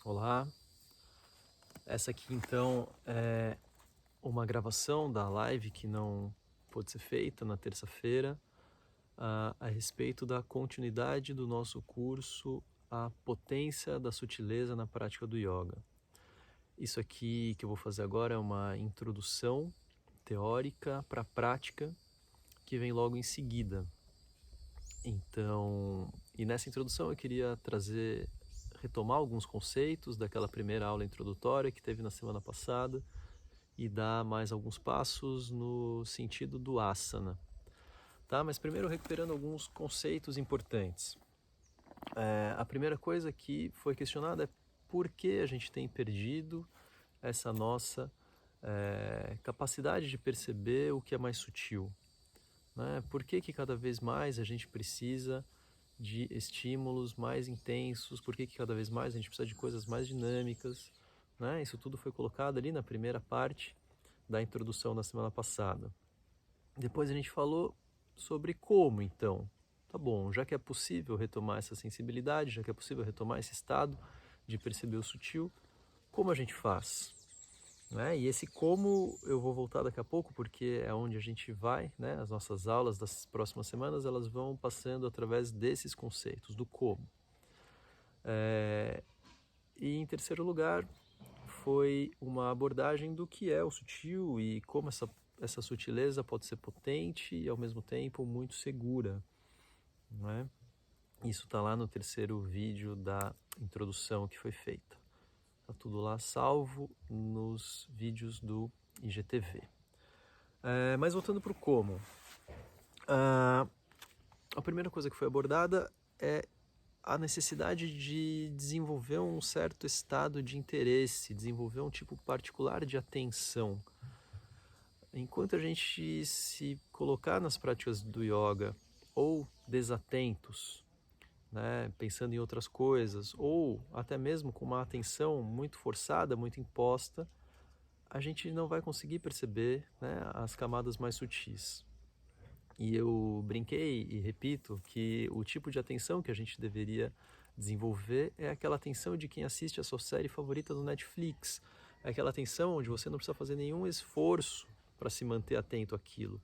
Olá, essa aqui então é uma gravação da live que não pôde ser feita na terça-feira a respeito da continuidade do nosso curso A Potência da Sutileza na Prática do Yoga. Isso aqui que eu vou fazer agora é uma introdução teórica para a prática que vem logo em seguida. Então, e nessa introdução eu queria retomar alguns conceitos daquela primeira aula introdutória que teve na semana passada e dar mais alguns passos no sentido do asana. Tá? Mas primeiro recuperando alguns conceitos importantes. A primeira coisa que foi questionada é por que a gente tem perdido essa nossa capacidade de perceber o que é mais sutil. Né? Por que cada vez mais a gente precisa de estímulos mais intensos, por que cada vez mais a gente precisa de coisas mais dinâmicas, né? Isso tudo foi colocado ali na primeira parte da introdução na semana passada. Depois a gente falou sobre como, então. Tá bom, já que é possível retomar essa sensibilidade, já que é possível retomar esse estado de perceber o sutil, como a gente faz? Né? E esse como eu vou voltar daqui a pouco, porque é onde a gente vai, né? As nossas aulas das próximas semanas, elas vão passando através desses conceitos, do como. E em terceiro lugar, foi uma abordagem do que é o sutil e como essa sutileza pode ser potente e ao mesmo tempo muito segura. Não é? Isso está lá no terceiro vídeo da introdução que foi feita. Está tudo lá salvo nos vídeos do IGTV. Mas voltando para o como. A primeira coisa que foi abordada é a necessidade de desenvolver um certo estado de interesse, desenvolver um tipo particular de atenção. Enquanto a gente se colocar nas práticas do yoga ou desatentos, né, pensando em outras coisas, ou até mesmo com uma atenção muito forçada, muito imposta, a gente não vai conseguir perceber, né, as camadas mais sutis. E eu brinquei e repito que o tipo de atenção que a gente deveria desenvolver é aquela atenção de quem assiste a sua série favorita no Netflix. É aquela atenção onde você não precisa fazer nenhum esforço para se manter atento àquilo.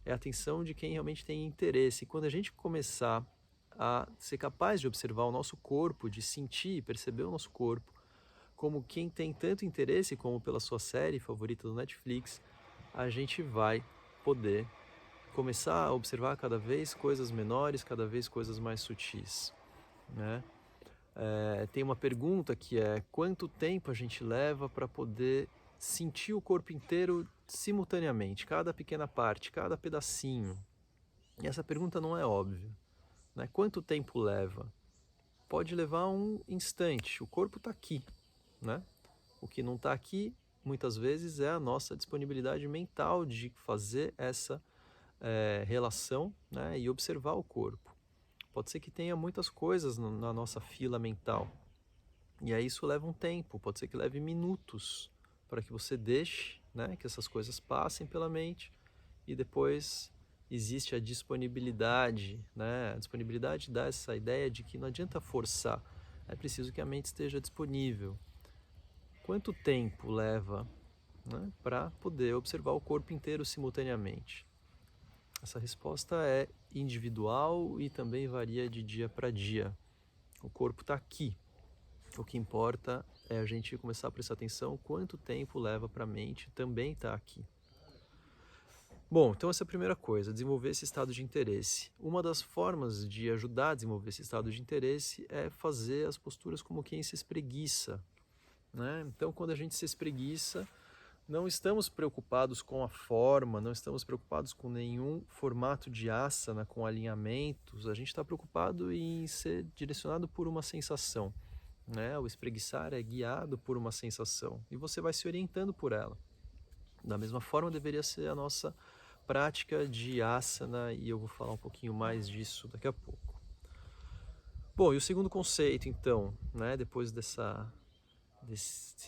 É a atenção de quem realmente tem interesse. E quando a gente começar a ser capaz de observar o nosso corpo, de sentir e perceber o nosso corpo, como quem tem tanto interesse como pela sua série favorita do Netflix, a gente vai poder começar a observar cada vez coisas menores, cada vez coisas mais sutis, né? Tem uma pergunta que é: quanto tempo a gente leva para poder sentir o corpo inteiro simultaneamente, cada pequena parte, cada pedacinho? E essa pergunta não é óbvia, né? Quanto tempo leva? Pode levar um instante, o corpo está aqui, né? O que não está aqui, muitas vezes, é a nossa disponibilidade mental de fazer essa relação, né, e observar o corpo. Pode ser que tenha muitas coisas na nossa fila mental, e aí isso leva um tempo, pode ser que leve minutos para que você deixe, né, que essas coisas passem pela mente, e depois existe a disponibilidade, né? A disponibilidade dá essa ideia de que não adianta forçar, é preciso que a mente esteja disponível. Quanto tempo leva, né, para poder observar o corpo inteiro simultaneamente? Essa resposta é individual e também varia de dia para dia. O corpo está aqui. O que importa é a gente começar a prestar atenção quanto tempo leva para a mente também estar aqui. Bom, então essa é a primeira coisa, desenvolver esse estado de interesse. Uma das formas de ajudar a desenvolver esse estado de interesse é fazer as posturas como quem se espreguiça, né? Então, quando a gente se espreguiça, não estamos preocupados com a forma, não estamos preocupados com nenhum formato de asana, com alinhamentos. A gente está preocupado em ser direcionado por uma sensação, né? O espreguiçar é guiado por uma sensação e você vai se orientando por ela. Da mesma forma deveria ser a nossa prática de asana, e eu vou falar um pouquinho mais disso daqui a pouco. Bom, e o segundo conceito, então, né, depois desse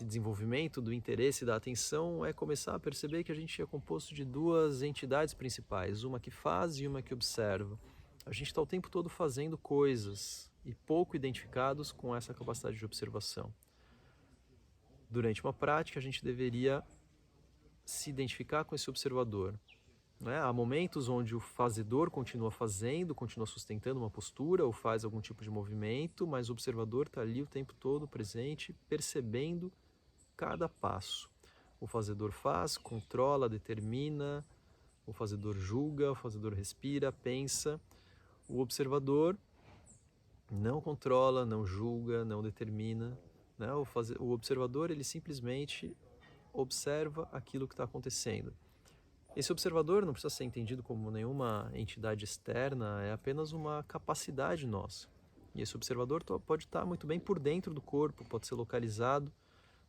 desenvolvimento do interesse e da atenção, é começar a perceber que a gente é composto de duas entidades principais, uma que faz e uma que observa. A gente está o tempo todo fazendo coisas e pouco identificados com essa capacidade de observação. durante uma prática, a gente deveria se identificar com esse observador. Né? Há momentos onde o fazedor continua fazendo, continua sustentando uma postura ou faz algum tipo de movimento, mas o observador está ali o tempo todo presente, percebendo cada passo. O fazedor faz, controla, determina, o fazedor julga, o fazedor respira, pensa. O observador não controla, não julga, não determina. Né? O observador, ele simplesmente observa aquilo que está acontecendo. Esse observador não precisa ser entendido como nenhuma entidade externa, é apenas uma capacidade nossa. E esse observador pode estar muito bem por dentro do corpo, pode ser localizado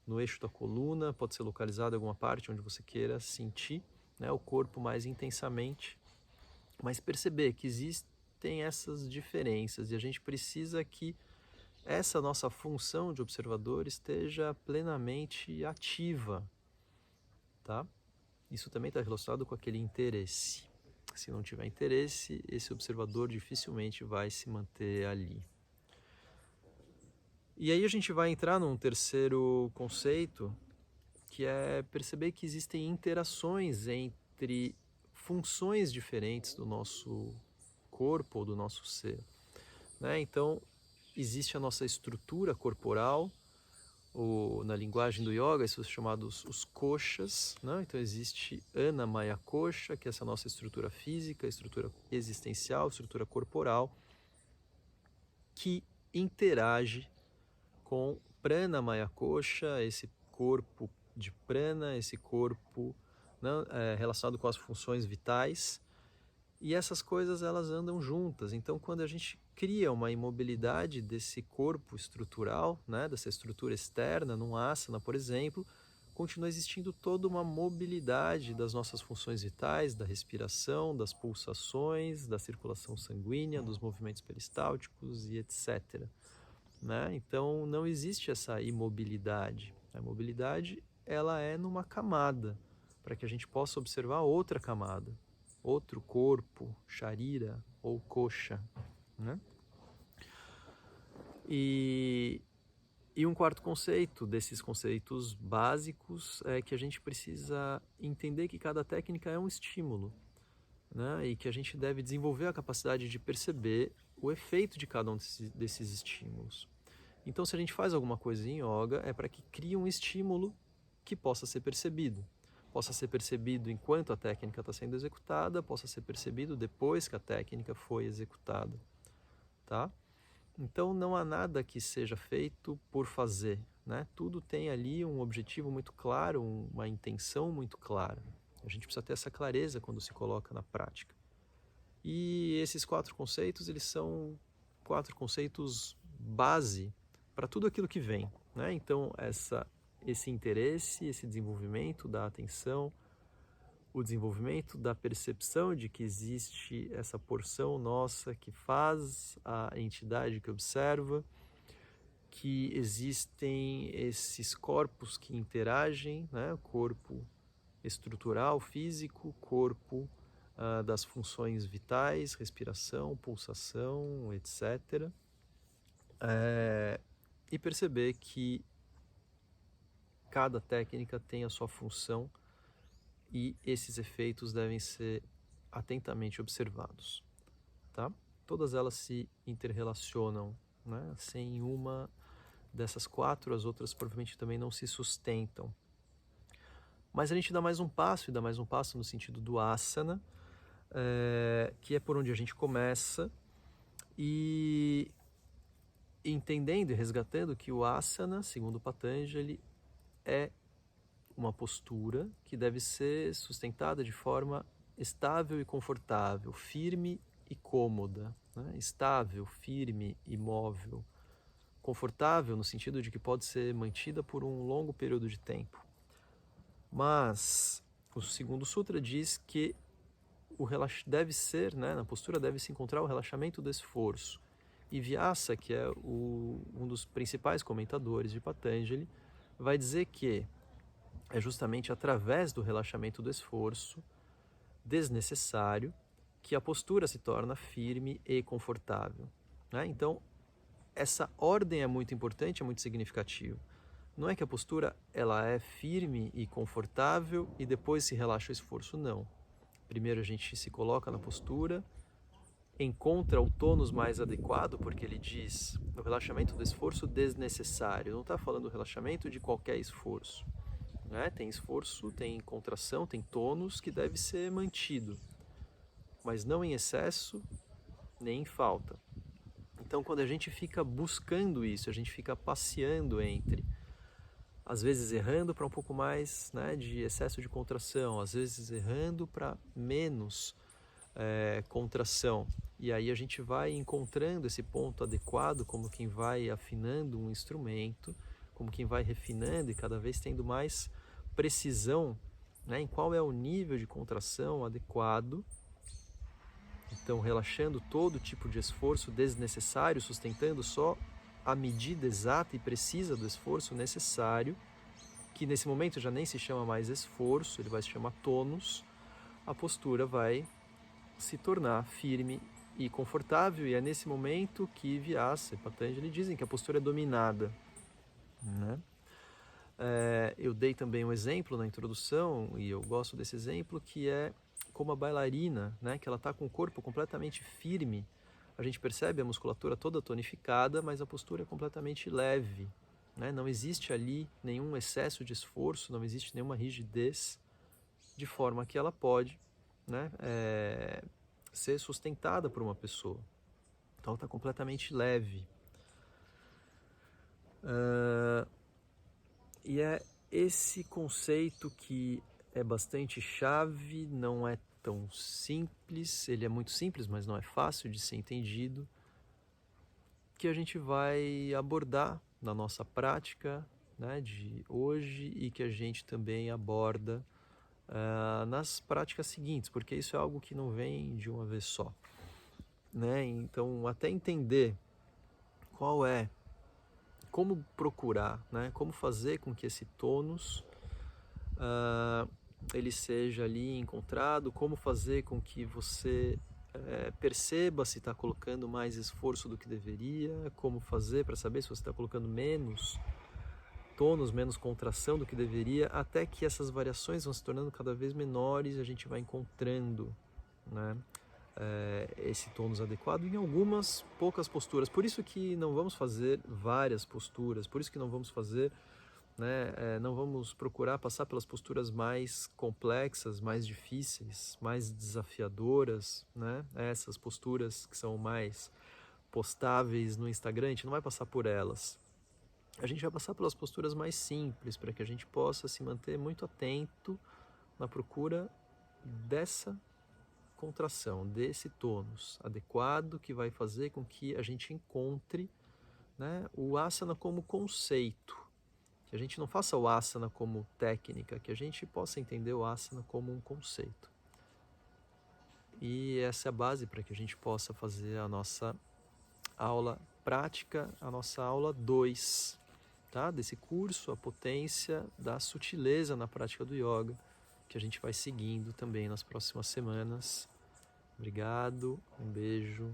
no eixo da coluna, pode ser localizado em alguma parte onde você queira sentir, né, o corpo mais intensamente, mas perceber que existem essas diferenças e a gente precisa que essa nossa função de observador esteja plenamente ativa, tá? Isso também está relacionado com aquele interesse. Se não tiver interesse, esse observador dificilmente vai se manter ali. E aí a gente vai entrar num terceiro conceito, que é perceber que existem interações entre funções diferentes do nosso corpo ou do nosso ser. Né? Então, existe a nossa estrutura corporal, na linguagem do yoga, isso é chamado os koshas, né? Então existe Ana Maya Kosha, que é essa nossa estrutura física, estrutura existencial, estrutura corporal, que interage com Prana Maya Kosha, esse corpo de prana, esse corpo, né, relacionado com as funções vitais, e essas coisas elas andam juntas. Então, quando a gente cria uma imobilidade desse corpo estrutural, né, dessa estrutura externa, num asana, por exemplo, continua existindo toda uma mobilidade das nossas funções vitais, da respiração, das pulsações, da circulação sanguínea, dos movimentos peristálticos e etc. Né? Então, não existe essa imobilidade. A imobilidade ela é numa camada, para que a gente possa observar outra camada, outro corpo, sharira ou kosha, né? E um quarto conceito desses conceitos básicos é que a gente precisa entender que cada técnica é um estímulo, né? E que a gente deve desenvolver a capacidade de perceber o efeito de cada um desses estímulos. Então, se a gente faz alguma coisa em yoga, é para que crie um estímulo que possa ser percebido. Possa ser percebido enquanto a técnica está sendo executada, possa ser percebido depois que a técnica foi executada, tá? Então não há nada que seja feito por fazer, né? Tudo tem ali um objetivo muito claro, uma intenção muito clara. A gente precisa ter essa clareza quando se coloca na prática. E esses quatro conceitos, eles são quatro conceitos base para tudo aquilo que vem, né? Então esse interesse, esse desenvolvimento da atenção, o desenvolvimento da percepção de que existe essa porção nossa que faz a entidade que observa, que existem esses corpos que interagem, né? Corpo estrutural, físico, corpo das funções vitais, respiração, pulsação, etc. E perceber que cada técnica tem a sua função e esses efeitos devem ser atentamente observados, tá? Todas elas se interrelacionam, né? Sem uma dessas quatro, as outras provavelmente também não se sustentam. Mas a gente dá mais um passo, e dá mais um passo no sentido do asana, que é por onde a gente começa, e entendendo e resgatando que o asana, segundo Patanjali, é uma postura que deve ser sustentada de forma estável e confortável, firme e cômoda, né? Estável, firme, imóvel, confortável no sentido de que pode ser mantida por um longo período de tempo. Mas o segundo sutra diz que deve ser, né, na postura deve se encontrar o relaxamento do esforço. E Vyasa, que é um dos principais comentadores de Patanjali, vai dizer que é justamente através do relaxamento do esforço desnecessário que a postura se torna firme e confortável, né? Então, essa ordem é muito importante, é muito significativa. Não é que a postura ela é firme e confortável e depois se relaxa o esforço, não. Primeiro a gente se coloca na postura, encontra o tônus mais adequado, porque ele diz o relaxamento do esforço desnecessário. Não está falando do relaxamento de qualquer esforço. Né? Tem esforço, tem contração, tem tônus que deve ser mantido, mas não em excesso nem em falta. Então, quando a gente fica buscando isso, a gente fica passeando entre, às vezes errando para um pouco mais, né, de excesso de contração, às vezes errando para menos contração. E aí a gente vai encontrando esse ponto adequado, como quem vai afinando um instrumento, como quem vai refinando e cada vez tendo mais precisão, né, em qual é o nível de contração adequado. Então, relaxando todo tipo de esforço desnecessário, sustentando só a medida exata e precisa do esforço necessário, que nesse momento já nem se chama mais esforço, ele vai se chamar tônus. A postura vai se tornar firme e confortável, e é nesse momento que Vyasa e Patanjali dizem que a postura é dominada, né? Eu dei também um exemplo na introdução, e eu gosto desse exemplo, que é como a bailarina, né, que ela está com o corpo completamente firme, a gente percebe a musculatura toda tonificada, mas a postura é completamente leve, né? Não existe ali nenhum excesso de esforço, não existe nenhuma rigidez, de forma que ela pode, né, ser sustentada por uma pessoa. Então ela está completamente leve. E é esse conceito que é bastante chave, não é tão simples, ele é muito simples, mas não é fácil de ser entendido, que a gente vai abordar na nossa prática, né, de hoje e que a gente também aborda nas práticas seguintes, porque isso é algo que não vem de uma vez só, né? Então, até entender como procurar, né? Como fazer com que esse tônus ele seja ali encontrado, como fazer com que você perceba se está colocando mais esforço do que deveria, como fazer para saber se você está colocando menos tônus, menos contração do que deveria, até que essas variações vão se tornando cada vez menores e a gente vai encontrando, né, esse tônus adequado em algumas poucas posturas. Por isso que não vamos fazer várias posturas, por isso que não vamos fazer, né, não vamos procurar passar pelas posturas mais complexas, mais difíceis, mais desafiadoras, né? Essas posturas que são mais postáveis no Instagram, a gente não vai passar por elas. A gente vai passar pelas posturas mais simples, para que a gente possa se manter muito atento na procura dessa contração, desse tônus adequado que vai fazer com que a gente encontre, né, o asana como conceito. Que a gente não faça o asana como técnica, que a gente possa entender o asana como um conceito. E essa é a base para que a gente possa fazer a nossa aula prática, a nossa aula 2, tá? Desse curso, a potência da sutileza na prática do yoga, que a gente vai seguindo também nas próximas semanas. Obrigado, um beijo.